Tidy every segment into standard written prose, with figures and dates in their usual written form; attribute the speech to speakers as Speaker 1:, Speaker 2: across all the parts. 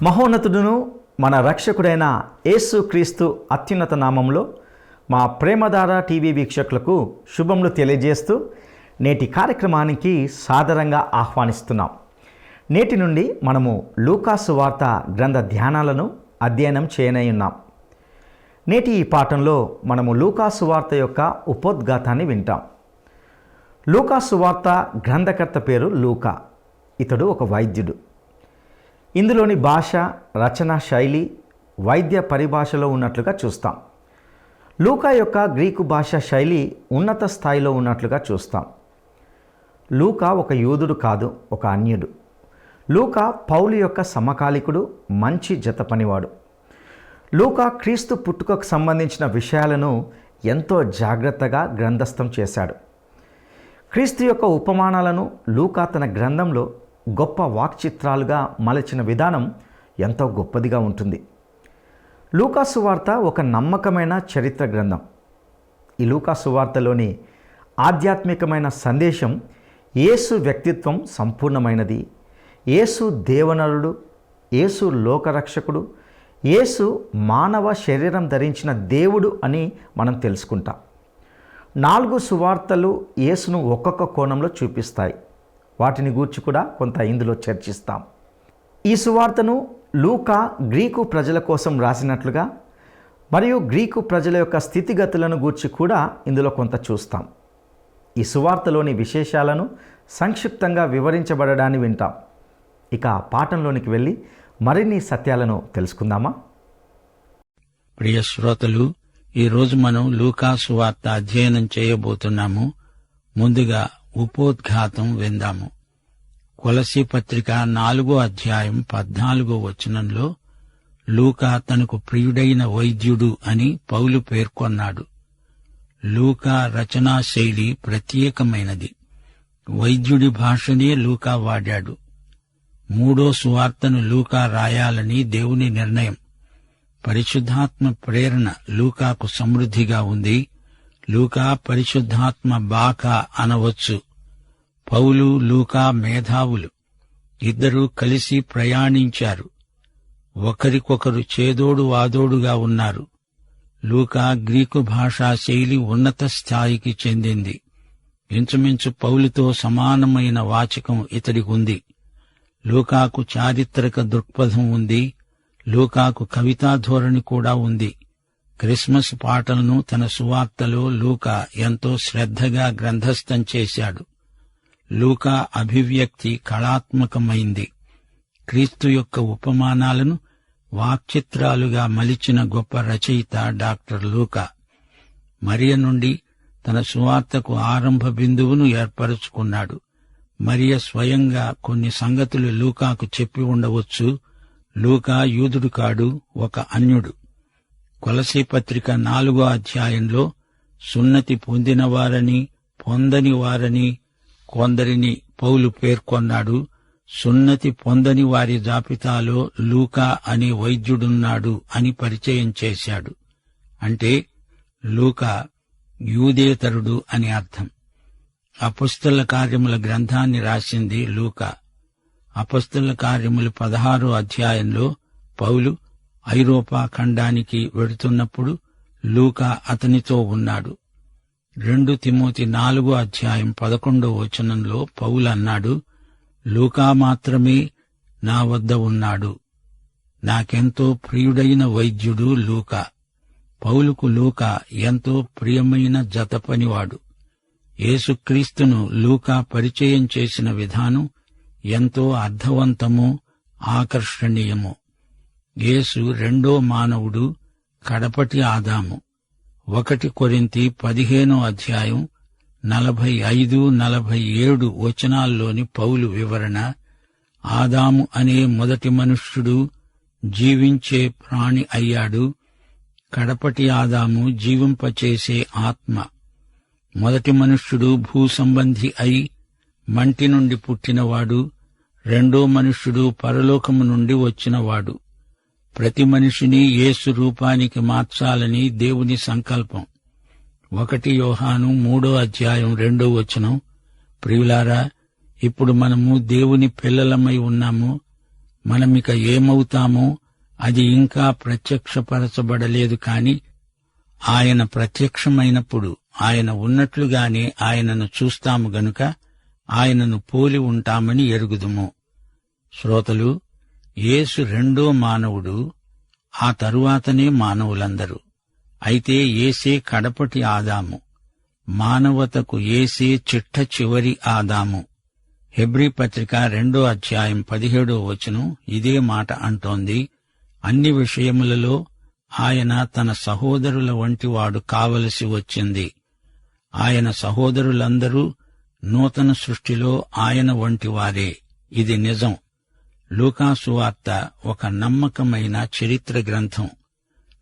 Speaker 1: మహోన్నతుడును మన రక్షకుడైన యేసుక్రీస్తు అత్యున్నత నామంలో మా ప్రేమధార టీవీ వీక్షకులకు శుభములు తెలియజేస్తూ నేటి కార్యక్రమానికి సాదరంగా ఆహ్వానిస్తున్నాం. నేటి నుండి మనము లూకా సువార్త గ్రంథ ధ్యానాలను అధ్యయనం చేయనయ్యున్నాం. నేటి ఈ పాఠంలో మనము లూకా సువార్త యొక్క ఉపోద్ఘాతాన్ని వింటాం. లూకా సువార్త గ్రంథకర్త పేరు లూకా. ఇతడు ఒక వైద్యుడు. ఇందులోని భాష, రచన శైలి వైద్య పరిభాషలో ఉన్నట్లుగా చూస్తాం. లూకా యొక్క గ్రీకు భాష శైలి ఉన్నత స్థాయిలో ఉన్నట్లుగా చూస్తాం. లూకా ఒక యూదుడు కాదు, ఒక అన్యుడు. లూకా పౌలు యొక్క సమకాలికుడు, మంచి జత పనివాడు. లూకా క్రీస్తు పుట్టుకకు సంబంధించిన విషయాలను ఎంతో జాగ్రత్తగా గ్రంథస్థం చేశాడు. క్రీస్తు యొక్క ఉపమానాలను లూకా తన గ్రంథంలో గొప్ప వాక్చిత్రాలుగా మలచిన విధానం ఎంతో గొప్పదిగా ఉంటుంది. లూకా సువార్త ఒక నమ్మకమైన చరిత్ర గ్రంథం. ఈ లూకా సువార్తలోని ఆధ్యాత్మికమైన సందేశం యేసు వ్యక్తిత్వం సంపూర్ణమైనది, యేసు దేవనరుడు, యేసు లోకరక్షకుడు, యేసు మానవ శరీరం ధరించిన దేవుడు అని మనం తెలుసుకుంటాం. 4 సువార్తలు యేసును ఒక్కొక్క కోణంలో చూపిస్తాయి. వాటిని గూర్చి కూడా కొంత ఇందులో చర్చిస్తాం. ఈ సువార్తను లూకా గ్రీకు ప్రజల కోసం రాసినట్లుగా మరియు గ్రీకు ప్రజల యొక్క స్థితిగతులను గూర్చి కూడా ఇందులో కొంత చూస్తాం. ఈ సువార్తలోని విశేషాలను సంక్షిప్తంగా వివరించబడడాన్ని వింటాం. ఇక పాఠంలోనికి వెళ్ళి మరిన్ని సత్యాలను తెలుసుకుందామా?
Speaker 2: ప్రియ శ్రోతలు, ఈరోజు మనం లూకా సువార్త అధ్యయనం చేయబోతున్నాము. ముందుగా ఉపోద్ఘాతం విందాము. కొలసీ పత్రిక 4వ అధ్యాయం 14వ వచనంలో లూకా తనకు ప్రియుడైన వైద్యుడు అని పౌలు పేర్కొన్నాడు. లూకా రచనా శైలి ప్రత్యేకమైనది. వైద్యుడి భాషనే లూకా వాడాడు. 3వ సువార్తను లూకా రాయాలని దేవుని నిర్ణయం. పరిశుద్ధాత్మ ప్రేరణ లూకాకు సమృద్ధిగా ఉంది. లూకా పరిశుద్ధాత్మ బాక అనవచ్చు. పౌలు, లూకా మేధావులు. ఇద్దరూ కలిసి ప్రయాణించారు. ఒకరికొకరు చేదోడు వాదోడుగా ఉన్నారు. లూకా గ్రీకు భాషా శైలి ఉన్నత స్థాయికి చెందింది. ఇంచుమించు పౌలుతో సమానమైన వాచకం ఇతడికి ఉంది. లూకాకు చారిత్రక దృక్పథం ఉంది. లూకాకు కవితా ధోరణి కూడా ఉంది. క్రిస్మస్ పాటలను తన సువార్తలో లూకా ఎంతో శ్రద్ధగా గ్రంథస్థం చేశాడు. లూకా అభివ్యక్తి కళాత్మకమైంది. క్రీస్తు యొక్క ఉపమానాలను వాక్చిత్రాలుగా మలిచిన గొప్ప రచయిత డాక్టర్ లూకా. మరియ నుండి తన సువార్తకు ఆరంభ బిందువును ఏర్పరచుకున్నాడు. మరియ స్వయంగా కొన్ని సంగతులు లూకాకు చెప్పి ఉండవచ్చు. లూకా యూదుడు కాడు, ఒక అన్యుడు. కొలసీ పత్రిక 4వ అధ్యాయంలో సున్నతి పొందినవారని, పొందని వారని కొందరిని పౌలు పేర్కొన్నాడు. సున్నతి పొందని వారి జాబితాలో లూకా అనే వైద్యుడున్నాడు అని పరిచయం చేశాడు. అంటే లూకా యూదేతరుడు అని అర్థం. అపొస్తలుల కార్యముల గ్రంథాన్ని రాసింది లూకా. అపొస్తలుల కార్యములు 16వ అధ్యాయంలో పౌలు ఐరోపా ఖండానికి వెడుతున్నప్పుడు లూకా అతనితో ఉన్నాడు. 2 తిమోతి 4వ అధ్యాయం 11వ వచనంలో పౌలు అన్నాడు, లూకా మాత్రమే నా వద్ద ఉన్నాడు. నాకెంతో ప్రియుడైన వైద్యుడు లూకా. పౌలుకు లూకా ఎంతో ప్రియమైన జతపనివాడు. యేసుక్రీస్తును లూకా పరిచయం చేసిన విధానం ఎంతో అర్థవంతమో ఆకర్షణీయమో. యేసు రెండో మానవుడు, కడపటి ఆదాము. 1 కొరింథీ 15వ అధ్యాయం 45-47 వచనాల్లోని పౌలు వివరణ, ఆదాము అనే మొదటి మనుష్యుడు జీవించే ప్రాణి అయ్యాడు. కడపటి ఆదాము జీవింపచేసే ఆత్మ. మొదటి మనుష్యుడు భూసంబంధి అయి మంటి నుండి పుట్టినవాడు. రెండో మనుష్యుడు పరలోకము నుండి వచ్చినవాడు. ప్రతి మనిషిని యేసు రూపానికి మార్చాలని దేవుని సంకల్పం. 1 యోహాను 3వ అధ్యాయం 2వ వచనం, ప్రియులారా, ఇప్పుడు మనము దేవుని పిల్లలమై ఉన్నాము. మనమిక ఏమవుతామో అది ఇంకా ప్రత్యక్షపరచబడలేదు కాని ఆయన ప్రత్యక్షమైనప్పుడు ఆయన ఉన్నట్లుగానే ఆయనను చూస్తాము గనుక ఆయనను పోలి ఉంటామని ఎరుగుదుము. శ్రోతలు, యేసు రెండో మానవుడు, ఆ తరువాతనే మానవులందరూ. అయితే యేసే కడపటి ఆదాము. మానవతకు యేసే చిట్ట చివరి ఆదాము. హెబ్రీ పత్రిక 2వ అధ్యాయం 17వ వచనం ఇదే మాట అంటోంది. అన్ని విషయములలో ఆయన తన సహోదరుల వంటివాడు కావలసి వచ్చింది. ఆయన సహోదరులందరూ నూతన సృష్టిలో ఆయన వంటివారే. ఇది నిజం. లూకా సువార్త ఒక నమ్మకమైన చరిత్ర గ్రంథం.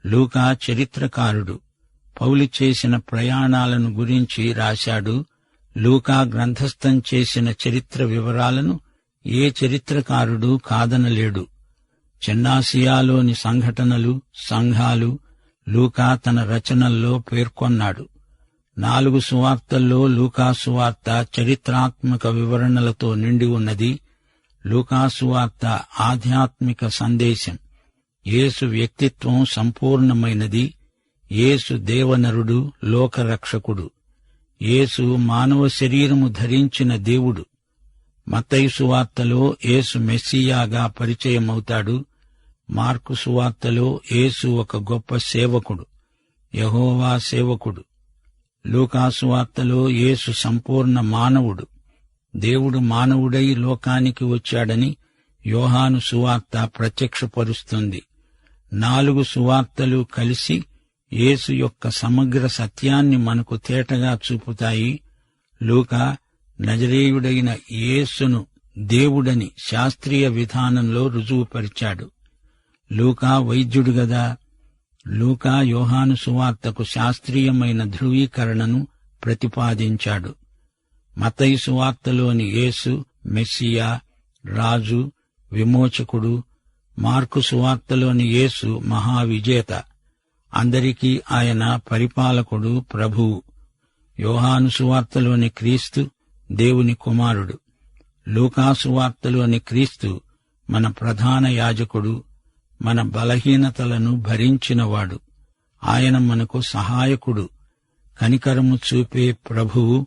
Speaker 2: లూకా చరిత్రకారుడు. పౌలు చేసిన ప్రయాణాలను గురించి రాశాడు. లూకా గ్రంథస్థం చేసిన చరిత్ర వివరాలను ఏ చరిత్రకారుడు కాదనలేడు. చిన్నాసియాలోని సంఘటనలు, సంఘాలు లూకా తన రచనల్లో పేర్కొన్నాడు. 4 సువార్తల్లో లూకా సువార్త చరిత్రాత్మక వివరణలతో నిండి ఉన్నది. లూకా సువార్త ఆధ్యాత్మిక సందేశం. యేసు వ్యక్తిత్వం సంపూర్ణమైనది. యేసు దేవనరుడు, లోకరక్షకుడు. యేసు మానవ శరీరము ధరించిన దేవుడు. మత్తయి సువార్తలో యేసు మెస్సియాగా పరిచయమవుతాడు. మార్కు సువార్తలో యేసు ఒక గొప్ప సేవకుడు, యెహోవా సేవకుడు. లూకా సువార్తలో యేసు సంపూర్ణ మానవుడు. దేవుడు మానవుడై లోకానికి వచ్చాడని యోహాను సువార్త ప్రత్యక్షపరుస్తుంది. 4 సువార్తలు కలిసి యేసు యొక్క సమగ్ర సత్యాన్ని మనకు తేటగా చూపుతాయి. లూకా నజరేయుడైన యేసును దేవుడని శాస్త్రీయ విధానంలో రుజువుపరిచాడు. లూకా వైద్యుడు గదా. లూకా యోహాను సువార్తకు శాస్త్రీయమైన ధృవీకరణను ప్రతిపాదించాడు. మత్తయి సువార్తలోని యేసు మెస్సియా, రాజు, విమోచకుడు. మార్కు సువార్తలోని యేసు మహావిజేత. అందరికీ ఆయన పరిపాలకుడు, ప్రభువు. యోహాను సువార్తలోని క్రీస్తు దేవుని కుమారుడు. లూకా సువార్తలోని క్రీస్తు మన ప్రధాన యాజకుడు, మన బలహీనతలను భరించినవాడు. ఆయన మనకు సహాయకుడు, కనికరము చూపే ప్రభువు,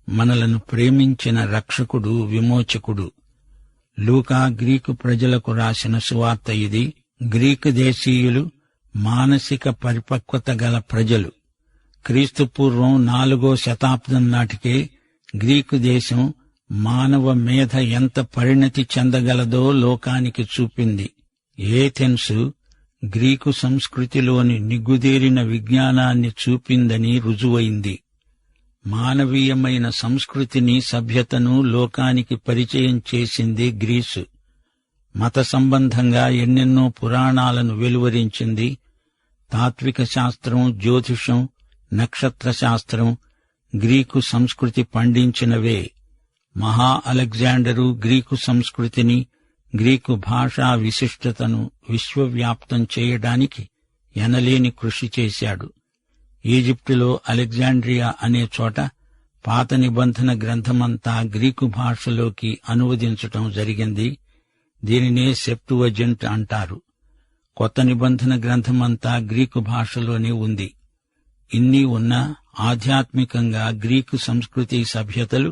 Speaker 2: మనలను ప్రేమించిన రక్షకుడు, విమోచకుడు. లూకా గ్రీకు ప్రజలకు రాసిన సువార్త ఇది. గ్రీకు దేశీయులు మానసిక పరిపక్వత గల ప్రజలు. క్రీస్తుపూర్వం 4వ శతాబ్దం నాటికే గ్రీకు దేశం మానవ మేధ ఎంత పరిణతి చెందగలదో లోకానికి చూపింది. ఏథెన్సు గ్రీకు సంస్కృతిలోని నిగ్గుదేరిన విజ్ఞానాన్ని చూపిందని రుజువైంది. మానవీయమైన సంస్కృతిని, సభ్యతను లోకానికి పరిచయం చేసింది గ్రీసు. మత సంబంధంగా ఎన్నెన్నో పురాణాలను వెలువరించింది. తాత్విక శాస్త్రం, జ్యోతిషం, నక్షత్ర శాస్త్రం గ్రీకు సంస్కృతి పండించినవే. మహా అలెగ్జాండరు గ్రీకు సంస్కృతిని, గ్రీకు భాషా విశిష్టతను విశ్వవ్యాప్తం చేయడానికి ఎనలేని కృషి చేశాడు. ఈజిప్టులో అలెగ్జాండ్రియా అనే చోట పాత నిబంధన గ్రంథమంతా గ్రీకు భాషలోకి అనువదించటం జరిగింది. దీనినే సెప్టువజెంట్ అంటారు. కొత్త నిబంధన గ్రంథమంతా గ్రీకు భాషలోనే ఉంది. ఇన్ని ఉన్నా ఆధ్యాత్మికంగా గ్రీకు సంస్కృతి, సభ్యతలు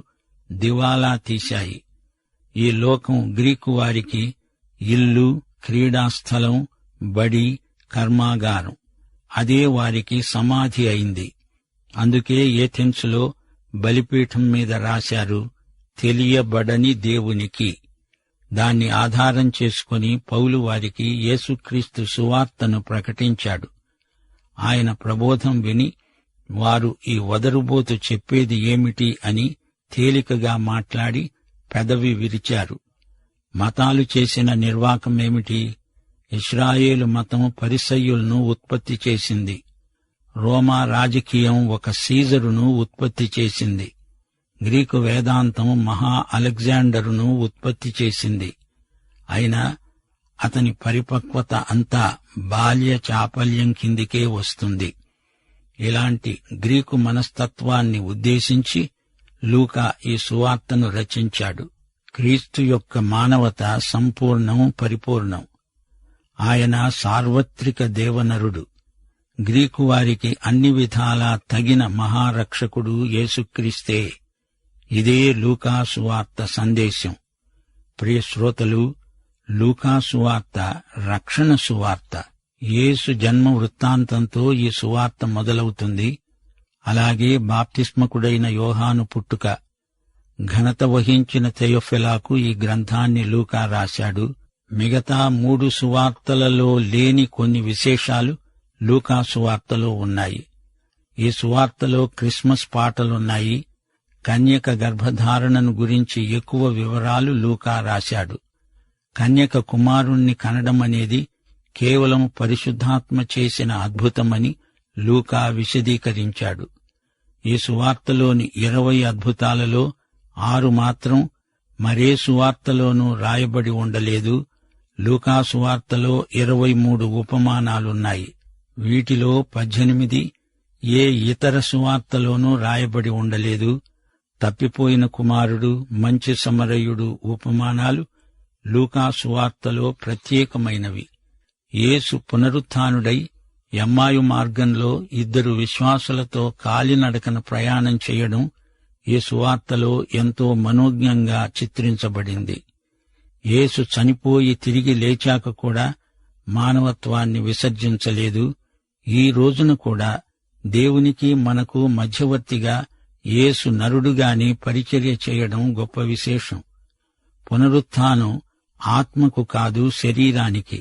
Speaker 2: దివాలా తీశాయి. ఈ లోకం గ్రీకు వారికి ఇల్లు, క్రీడాస్థలం, బడి, కర్మాగారం. అదే వారికి సమాధి అయింది. అందుకే ఏథెన్సులో బలిపీఠం మీద రాశారు, తెలియబడని దేవునికి. దాన్ని ఆధారం చేసుకుని పౌలు వారికి యేసుక్రీస్తు సువార్తను ప్రకటించాడు. ఆయన ప్రబోధం విని వారు ఈ వదరుబోతు చెప్పేది ఏమిటి అని తేలికగా మాట్లాడి పెదవి విరిచారు. మతాలు చేసిన నిర్వాకమేమిటి? ఇశ్రాయేలు మతం పరిసయ్యులను ఉత్పత్తి చేసింది. రోమా రాజకీయం ఒక సీజరును ఉత్పత్తి చేసింది. గ్రీకు వేదాంతం మహా అలెగ్జాండరును ఉత్పత్తి చేసింది. అయినా అతని పరిపక్వత అంతా బాల్య చాపల్యం కిందికే వస్తుంది. ఇలాంటి గ్రీకు మనస్తత్వాన్ని ఉద్దేశించి లూకా ఈ సువార్తను రచించాడు. క్రీస్తు యొక్క మానవత సంపూర్ణం, పరిపూర్ణం. ఆయన సార్వత్రిక దేవనరుడు. గ్రీకు వారికి అన్ని విధాలా తగిన మహారక్షకుడు యేసుక్రీస్తే. ఇదే లూకా సువార్త సందేశం. ప్రియ శ్రోతలు, లూకా సువార్త రక్షణ సువార్త. యేసు జన్మ వృత్తాంతంతో ఈ సువార్త మొదలవుతుంది. అలాగే బాప్తిస్మకుడైన యోహాను పుట్టుక, ఘనత వహించిన తెయోఫిలాకు ఈ గ్రంథాన్ని లూకా రాశాడు. మిగతా 3 సువార్తలలో లేని కొన్ని విశేషాలు లూకా సువార్తలో ఉన్నాయి. ఈ సువార్తలో క్రిస్మస్ పాటలున్నాయి. కన్యక గర్భధారణను గురించి ఎక్కువ వివరాలు లూకా రాశాడు. కన్యక కుమారుణ్ణి కనడమనేది కేవలం పరిశుద్ధాత్మ చేసిన అద్భుతమని లూకా విశదీకరించాడు. ఈ సువార్తలోని 20 అద్భుతాలలో 6 మాత్రం మరే సువార్తలోనూ రాయబడి ఉండలేదు. లూకా సువార్తలో 23 ఉపమానాలున్నాయి. వీటిలో 18 ఏ ఇతర సువార్తలోనూ రాయబడి ఉండలేదు. తప్పిపోయిన కుమారుడు, మంచి సమరయుడు ఉపమానాలు లూకా సువార్తలో ప్రత్యేకమైనవి. యేసు పునరుత్థానుడై ఎమ్మాయు మార్గంలో 2 విశ్వాసులతో కాలినడకన ప్రయాణం చేయడం ఈ సువార్తలో ఎంతో మనోజ్ఞంగా చిత్రించబడింది. యేసు చనిపోయి తిరిగి లేచాక కూడా మానవత్వాన్ని విసర్జించలేదు. ఈ రోజున కూడా దేవునికి మనకు మధ్యవర్తిగా యేసు నరుడుగానే పరిచర్య చేయడం గొప్ప విశేషం. పునరుత్థానం ఆత్మకు కాదు, శరీరానికి.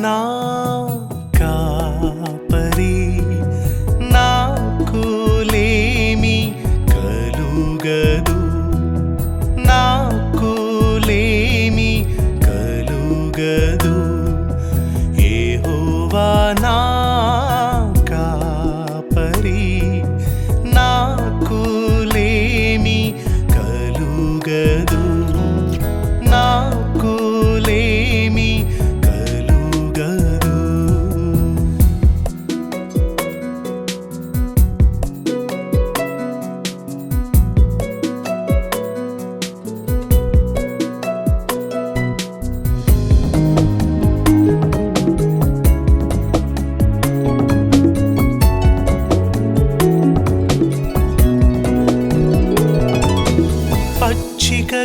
Speaker 3: నా కాపరి, నాకులేమి కలుగదు, నాకులేమి కలుగదు. యెహోవా నా కాపరి, నాకులేమి కలుగదు, నాకులేమి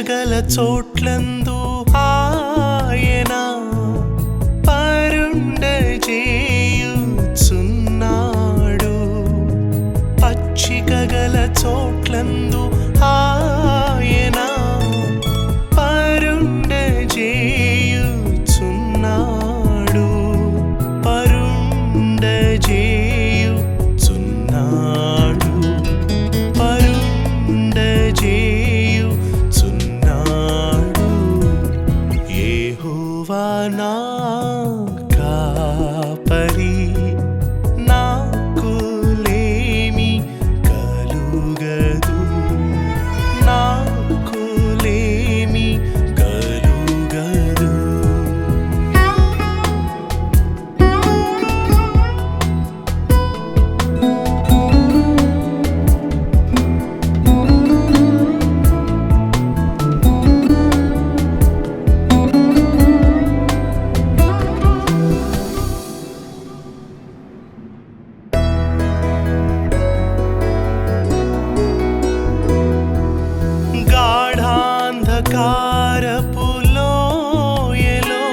Speaker 3: గల చోట్లందు ఆయన పరుండజేయుచున్నాడు. పచ్చిక గల చోట్లందు ఆయన పరుండజేయుచున్నాడు, పరుండజేయుచున్నాడు, పరుండజేయు నా కాపరి, నాకులేమి కలుగదు, నాకులేమి కలుగదు. గాఢాంధకారపు లోయలో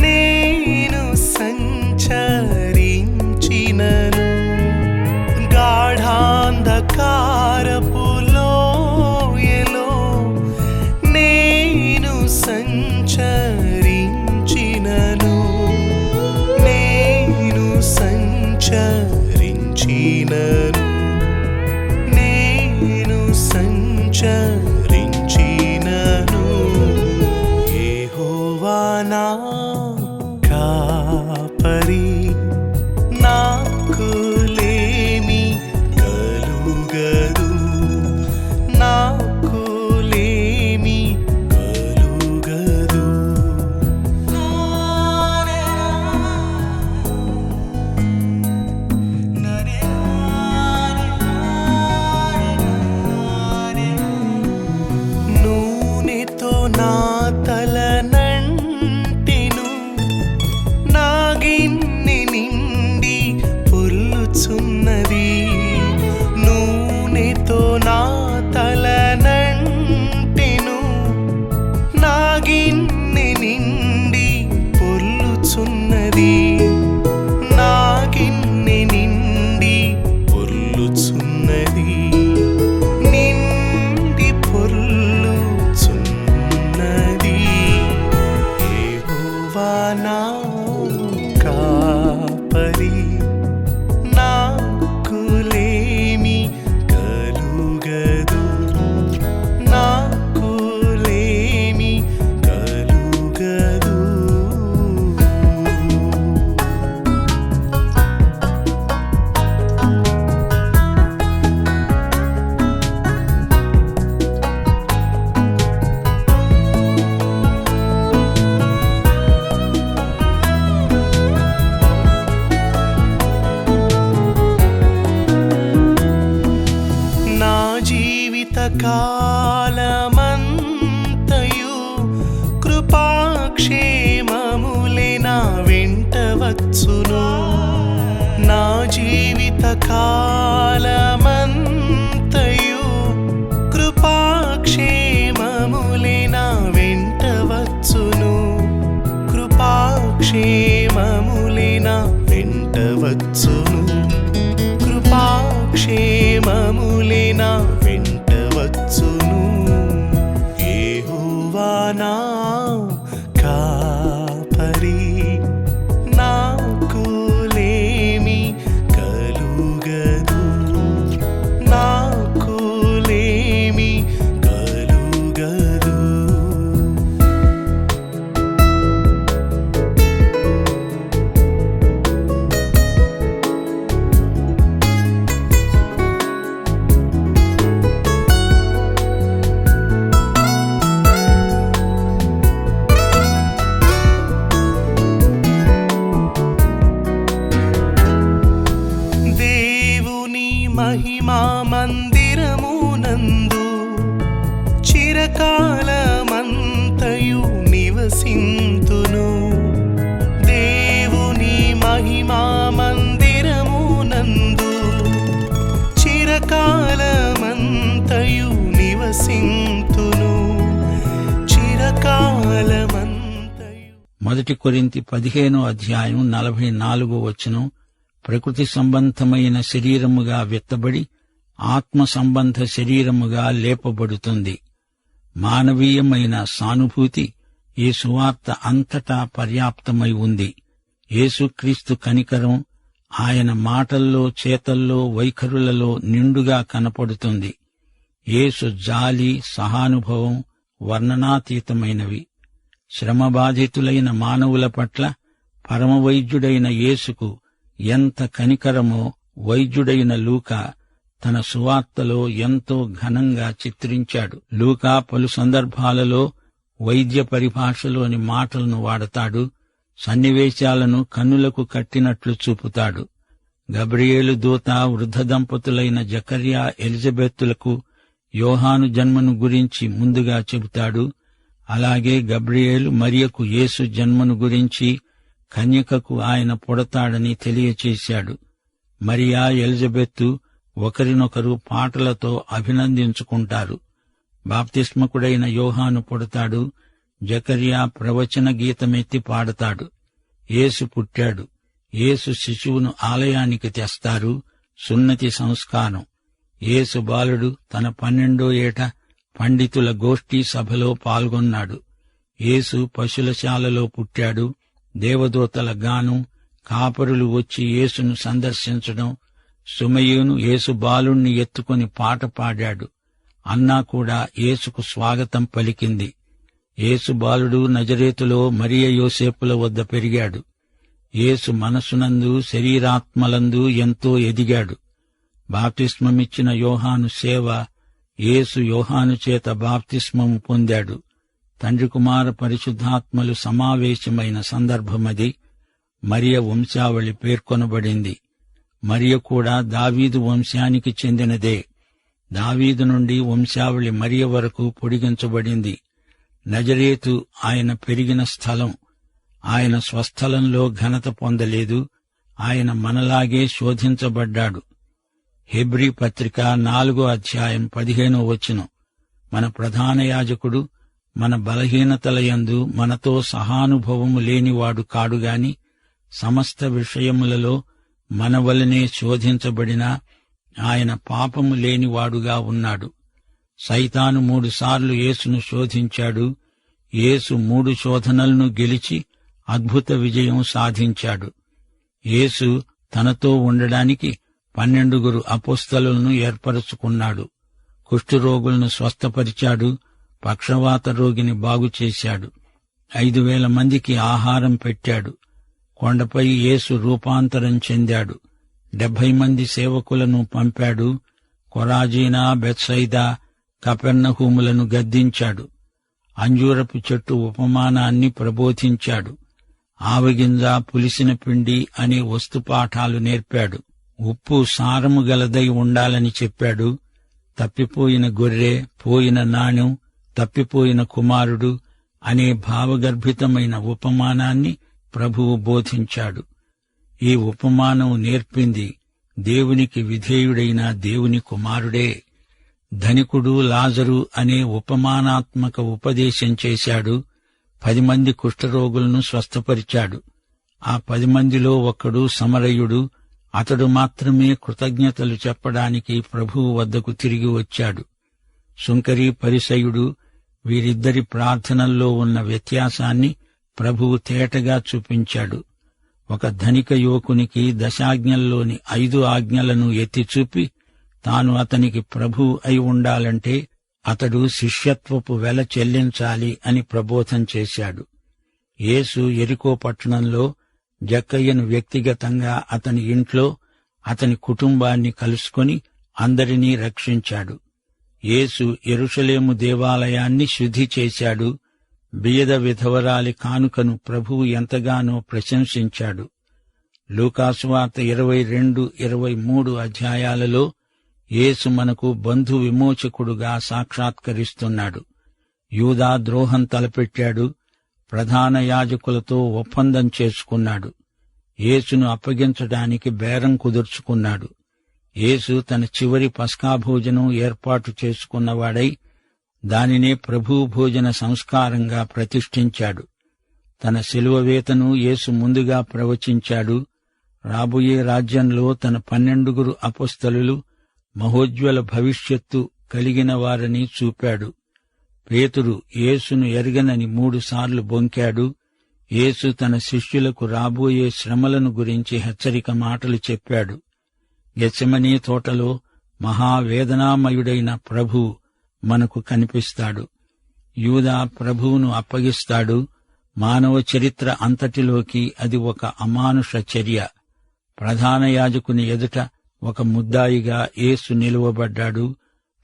Speaker 3: నేను సంచరించినను, గాఢాంధకారపు లోయలో నేను సంచరించినను, నేను సంచరించినను, నేను సంచరించినను. యెహోవా నా కాపరి, కాలమంతయు కృపాక్షేమములే నా వెంట వచ్చును. నా జీవిత కాలమంతయు కృపాక్షేమములే నా వెంట వచ్చును. కృపాక్షేమములే నా వెంట వచ్చును. కృపాక్షేమములే నా వెంట వచ్చును. యెహోవా నా కాపరి, నాకు లేమి కలుగదు. నాకు లేమి కలుగదు. మహిమా మందిరమునందు చిరకాలమంతయు నివసింతును. దేవుని మహిమా మందిరమునందు చిరకాలమంతయు నివసింతును. చిరకాలమంతయు.
Speaker 2: 1 కొరింథీ 15:44 ప్రకృతి సంబంధమైన శరీరముగా విత్తబడి ఆత్మ సంబంధ శరీరముగా లేపబడుతుంది. మానవీయమైన సానుభూతి ఈ సువార్త అంతటా పర్యాప్తమై ఉంది. యేసుక్రీస్తు కనికరం ఆయన మాటల్లో, చేతల్లో, వైఖరులలో నిండుగా కనపడుతుంది. యేసు జాలి, సహానుభవం వర్ణనాతీతమైనవి. శ్రమబాధితులైన మానవుల పట్ల పరమవైద్యుడైన యేసుకు ఎంత కనికరమో వైద్యుడైన లూకా తన సువార్తలో ఎంతో ఘనంగా చిత్రించాడు. లూకా పలు సందర్భాలలో వైద్య పరిభాషలోని మాటలను వాడతాడు. సన్నివేశాలను కన్నులకు కట్టినట్లు చూపుతాడు. గబ్రియేలు దూత వృద్ధ దంపతులైన జకర్యా, ఎలిజబెత్తులకు యోహాను జన్మను గురించి ముందుగా చెబుతాడు. అలాగే గబ్రియేలు మరియకు యేసు జన్మను గురించి, కన్యకకు ఆయన పుడతాడని తెలియచేశాడు. మరియా, ఎలిజబెత్తు ఒకరినొకరు పాటలతో అభినందించుకుంటారు. బాప్తిస్మకుడైన యోహాను పుడతాడు. జకర్యా ప్రవచన గీతమెత్తి పాడతాడు. యేసు పుట్టాడు. యేసు శిశువును ఆలయానికి తెస్తారు. సున్నతి సంస్కారం. యేసు బాలుడు తన 12వ ఏట పండితుల గోష్ఠీ సభలో పాల్గొన్నాడు. యేసు పశులశాలలో పుట్టాడు. దేవదూతల గానం, కాపరులు వచ్చి యేసును సందర్శించడం, సుమయోను యేసు బాలుణ్ణి ఎత్తుకొని పాట పాడాడు. అన్నా కూడా యేసుకు స్వాగతం పలికింది. యేసు బాలుడు నజరేతులో మరియ యోసేపుల వద్ద పెరిగాడు. యేసు మనసునందు, శరీరాత్మలందు ఎంతో ఎదిగాడు. బాప్తిస్మమిచ్చిన యోహాను సేవ, యేసు యోహాను చేత బాప్తిస్మము పొందాడు. తండ్రి కుమార పరిశుద్ధాత్మలు సమావేశమైన సందర్భమది. మరియ వంశావళి పేర్కొనబడింది. మరియ కూడా దావీదు వంశానికి చెందినదే. దావీదు నుండి వంశావళి మరియ వరకు పొడిగించబడింది. నజరేతు ఆయన పెరిగిన స్థలం. ఆయన స్వస్థలంలో ఘనత పొందలేదు. ఆయన మనలాగే శోధించబడ్డాడు. హెబ్రీ పత్రిక 4:15 మన ప్రధాన యాజకుడు మన బలహీనతలయందు మనతో సహానుభవము లేనివాడు కాడుగాని సమస్త విషయములలో మన వలనే శోధించబడినా ఆయన పాపము లేనివాడుగా ఉన్నాడు. సైతాను 3 సార్లు యేసును శోధించాడు. యేసు 3 శోధనలను గెలిచి అద్భుత విజయం సాధించాడు. యేసు తనతో ఉండడానికి 12 అపోస్తలులను ఏర్పరచుకున్నాడు. కుష్ఠరోగులను స్వస్థపరిచాడు. పక్షవాత రోగిని బాగుచేశాడు. 5,000 మందికి ఆహారం పెట్టాడు. కొండపై యేసు రూపాంతరం చెందాడు. 70 మంది సేవకులను పంపాడు. కొరాజీనా, బెత్సైదా, కపెర్నహూములను గద్దించాడు. అంజూరపు చెట్టు ఉపమానాన్ని ప్రబోధించాడు. ఆవగింజ, పులిసిన పిండి అనే వస్తుపాఠాలు నేర్పాడు. ఉప్పు సారము గలదై ఉండాలని చెప్పాడు. తప్పిపోయిన గొర్రె, పోయిన నాణెం, తప్పిపోయిన కుమారుడు అనే భావగర్భితమైన ఉపమానాన్ని ప్రభువు బోధించాడు. ఈ ఉపమానం నేర్పింది దేవునికి విధేయుడైన దేవుని కుమారుడే. ధనికుడు, లాజరు అనే ఉపమానాత్మక ఉపదేశం చేశాడు. 10 మంది కుష్ఠరోగులను స్వస్థపరిచాడు. ఆ 10 మందిలో ఒకడు సమరయుడు. అతడు మాత్రమే కృతజ్ఞతలు చెప్పడానికి ప్రభువు వద్దకు తిరిగి వచ్చాడు. సుంకరీ పరిసయుడు, వీరిద్దరి ప్రార్థనల్లో ఉన్న వ్యత్యాసాన్ని ప్రభువు తేటగా చూపించాడు. ఒక ధనిక యువకునికి దశాజ్ఞల్లోని 5 ఆజ్ఞలను ఎత్తిచూపి తాను అతనికి ప్రభువు అయి ఉండాలంటే అతడు శిష్యత్వపు వెల చెల్లించాలి అని ప్రబోధం చేశాడు. యేసు యెరికో పట్టణంలో జక్కయ్యను వ్యక్తిగతంగా అతని ఇంట్లో అతని కుటుంబాన్ని కలుసుకొని అందరినీ రక్షించాడు. యేసు యెరూషలేము దేవాలయాన్ని శుద్ధి చేశాడు. బియద విధవరాలి కానుకను ప్రభువు ఎంతగానో ప్రశంసించాడు. లూకాసువార్త 22-23 అధ్యాయాలలో యేసు మనకు బంధు విమోచకుడుగా సాక్షాత్కరిస్తున్నాడు. యూదా ద్రోహం తలపెట్టాడు. ప్రధాన యాజకులతో ఒప్పందం చేసుకున్నాడు. యేసును అప్పగించడానికి బేరం కుదుర్చుకున్నాడు. యేసు తన చివరి పస్కా భోజనం ఏర్పాటు చేసుకున్నవాడై దానినే ప్రభువు భోజన సంస్కారంగా ప్రతిష్ఠించాడు. తన శిలువ వేతను యేసు ముందుగా ప్రవచించాడు. రాబోయే రాజ్యంలో తన 12 అపొస్తలులు మహోజ్వల భవిష్యత్తు కలిగిన వారని చూపాడు. పేతురు యేసును ఎరగనని 3 సార్లు బొంకాడు. యేసు తన శిష్యులకు రాబోయే శ్రమలను గురించి హెచ్చరిక మాటలు చెప్పాడు. గెత్సెమనీ తోటలో మహావేదనామయుడైన ప్రభువు మనకు కనిపిస్తాడు. యూదా ప్రభువును అప్పగిస్తాడు. మానవ చరిత్ర అంతటిలోకి అది ఒక అమానుష చర్య. ప్రధాన యాజకుని ఎదుట ఒక ముద్దాయిగా యేసు నిలువబడ్డాడు.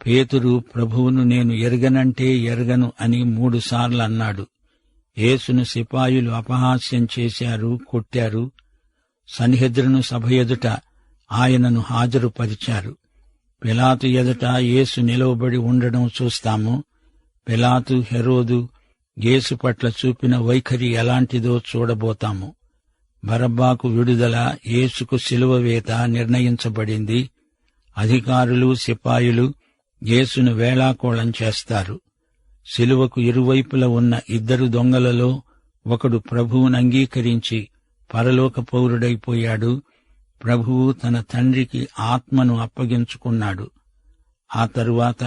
Speaker 2: పేతురు ప్రభువును నేను ఎరగనంటే ఎరగను అని 3 సార్లు అన్నాడు. యేసును సిపాయిలు అపహాస్యం చేశారు, కొట్టారు. సన్హెద్రిను సభ ఎదుట ఆయనను హాజరుపరిచారు. పిలాతు ఎదుట యేసు నిలవబడి ఉండడం చూస్తాము. పిలాతు, హెరోదు యేసు పట్ల చూపిన వైఖరి ఎలాంటిదో చూడబోతాము. బరబ్బాకు విడుదల, యేసుకు శిలువ వేత నిర్ణయించబడింది. అధికారులు, సిపాయిలు యేసును వేళాకోళం చేస్తారు. శిలువకు ఇరువైపుల ఉన్న 2 దొంగలలో ఒకడు ప్రభువును అంగీకరించి పరలోక పౌరుడైపోయాడు. ప్రభువు తన తండ్రికి ఆత్మను అప్పగించుకున్నాడు. ఆ తరువాత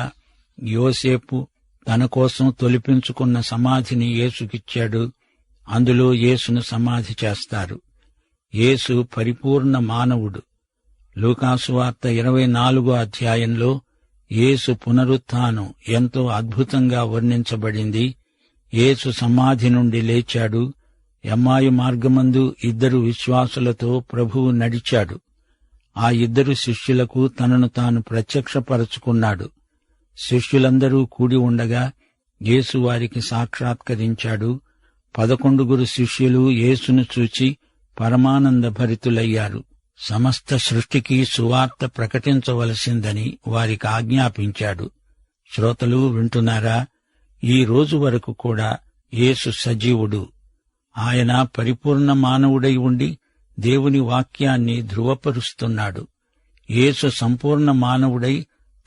Speaker 2: యోసేపు తన కోసం తొలిపించుకున్న సమాధిని యేసుకిచ్చాడు. అందులో యేసును సమాధి చేస్తారు. యేసు పరిపూర్ణ మానవుడు. లూకాసువార్త 24 అధ్యాయంలో యేసు పునరుత్థానం ఎంతో అద్భుతంగా వర్ణించబడింది. యేసు సమాధి నుండి లేచాడు. ఎమ్మాయి మార్గమందు 2 విశ్వాసులతో ప్రభువు నడిచాడు. ఆ 2 శిష్యులకు తనను తాను ప్రత్యక్షపరచుకున్నాడు. శిష్యులందరూ కూడి ఉండగా యేసు వారికి సాక్షాత్కరించాడు. 11 శిష్యులు యేసును చూచి పరమానంద భరితులయ్యారు. సమస్త సృష్టికి సువార్త ప్రకటించవలసిందని వారికి ఆజ్ఞాపించాడు. శ్రోతలు వింటున్నారా? ఈ రోజు వరకు కూడా యేసు సజీవుడు. ఆయన పరిపూర్ణ మానవుడై ఉండి దేవుని వాక్యాన్ని ధృవపరుస్తున్నాడు. యేసు సంపూర్ణ మానవుడై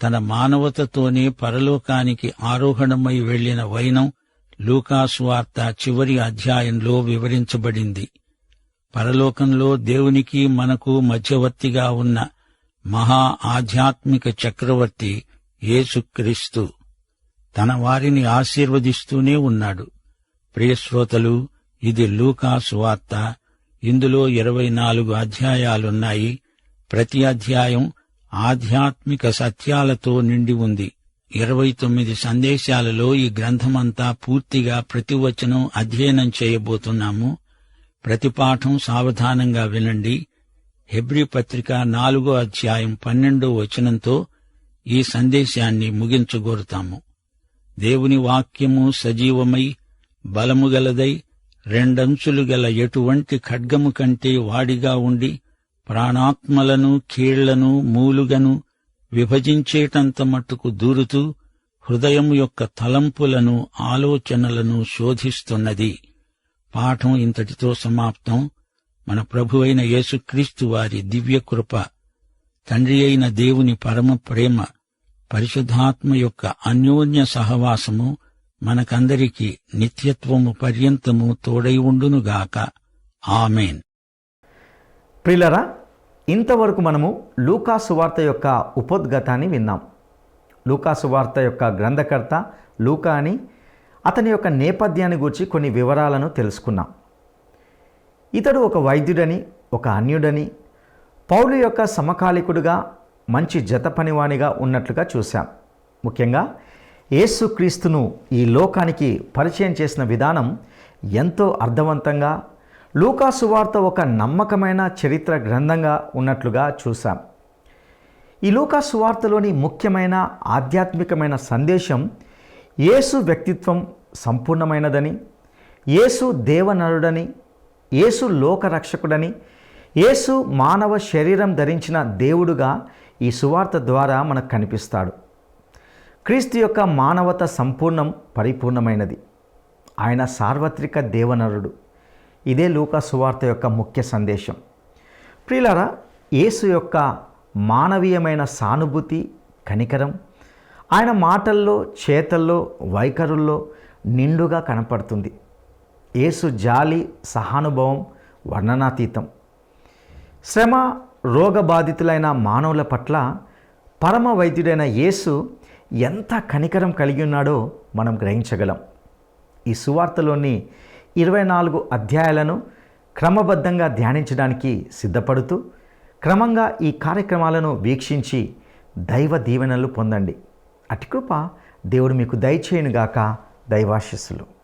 Speaker 2: తన మానవతతోనే పరలోకానికి ఆరోహణమై వెళ్లిన వైనం లూకాసువార్త చివరి అధ్యాయంలో వివరించబడింది. పరలోకంలో దేవునికి మనకు మధ్యవర్తిగా ఉన్న మహా ఆధ్యాత్మిక చక్రవర్తి యేసుక్రీస్తు తన వారిని ఆశీర్వదిస్తూనే ఉన్నాడు. ప్రియశ్రోతలు, ఇది లూకా సువార్త. ఇందులో 24 అధ్యాయాలున్నాయి. ప్రతి అధ్యాయం ఆధ్యాత్మిక సత్యాలతో నిండి ఉంది. 29 సందేశాలలో ఈ గ్రంథమంతా పూర్తిగా ప్రతి వచనం అధ్యయనం చేయబోతున్నాము. ప్రతి పాఠం సావధానంగా వినండి. హెబ్రీ పత్రిక 4వ అధ్యాయం 12వ వచనంతో ఈ సందేశాన్ని ముగించగోరుతాము. దేవుని వాక్యము సజీవమై బలముగలదై 2 అంచులు గల ఎటువంటి ఖడ్గము కంటే వాడిగా ఉండి ప్రాణాత్మలను, కీళ్లను, మూలుగను, విభజించేటంత మట్టుకు దూరుతూ హృదయం యొక్క తలంపులను ఆలోచనలను శోధిస్తున్నది. పాఠం ఇంతటితో సమాప్తం. మన ప్రభువైన యేసుక్రీస్తు వారి దివ్యకృప, తండ్రి అయిన దేవుని పరమ ప్రేమ, పరిశుద్ధాత్మ యొక్క అన్యోన్య సహవాసము మనకందరికీ నిత్యత్వము పర్యంతము తోడై ఉండునుగాక. ఆమేన్.
Speaker 1: ప్రియులరా, ఇంతవరకు మనము లూకా సువార్త యొక్క ఉపోద్ఘాతాన్ని విన్నాం. లూకా సువార్త యొక్క గ్రంథకర్త లూకా అని, అతని యొక్క నేపథ్యాన్ని గురించి కొన్ని వివరాలను తెలుసుకున్నాం. ఇతడు ఒక వైద్యుడని, ఒక అన్యుడని, పౌలు యొక్క సమకాలికుడుగా, మంచి జత పనివానిగా ఉన్నట్లుగా చూశాం. ముఖ్యంగా యేసుక్రీస్తును ఈ లోకానికి పరిచయం చేసిన విధానం ఎంతో అర్థవంతంగా, లూకా సువార్త ఒక నమ్మకమైన చరిత్ర గ్రంథంగా ఉన్నట్లుగా చూశాం. ఈ లూకా సువార్తలోని ముఖ్యమైన ఆధ్యాత్మికమైన సందేశం యేసు వ్యక్తిత్వం సంపూర్ణమైనదని, యేసు దేవనరుడని, యేసు లోకరక్షకుడని, యేసు మానవ శరీరం ధరించిన దేవుడుగా ఈ సువార్త ద్వారా మనకు కనిపిస్తాడు. క్రీస్తు యొక్క మానవత సంపూర్ణం, పరిపూర్ణమైనది. ఆయన సార్వత్రిక దేవనరుడు. ఇదే లూకా సువార్త యొక్క ముఖ్య సందేశం. ప్రియులారా, యేసు యొక్క మానవీయమైన సానుభూతి, కనికరం ఆయన మాటల్లో, చేతల్లో, వైఖరుల్లో నిండుగా కనపడుతుంది. యేసు జాలి, సహానుభవం వర్ణనాతీతం. శ్రమ, రోగబాధితులైన మానవుల పట్ల పరమ వైద్యుడైన యేసు ఎంత కనికరం కలిగి ఉన్నాడో మనం గ్రహించగలం. ఈ సువార్తలోని 24 అధ్యాయాలను క్రమబద్ధంగా ధ్యానించడానికి సిద్ధపడుతూ క్రమంగా ఈ కార్యక్రమాలను వీక్షించి దైవ దీవెనలు పొందండి. అటు కృప దేవుడు మీకు దయచేయునుగాక. దైవాశీస్సులు.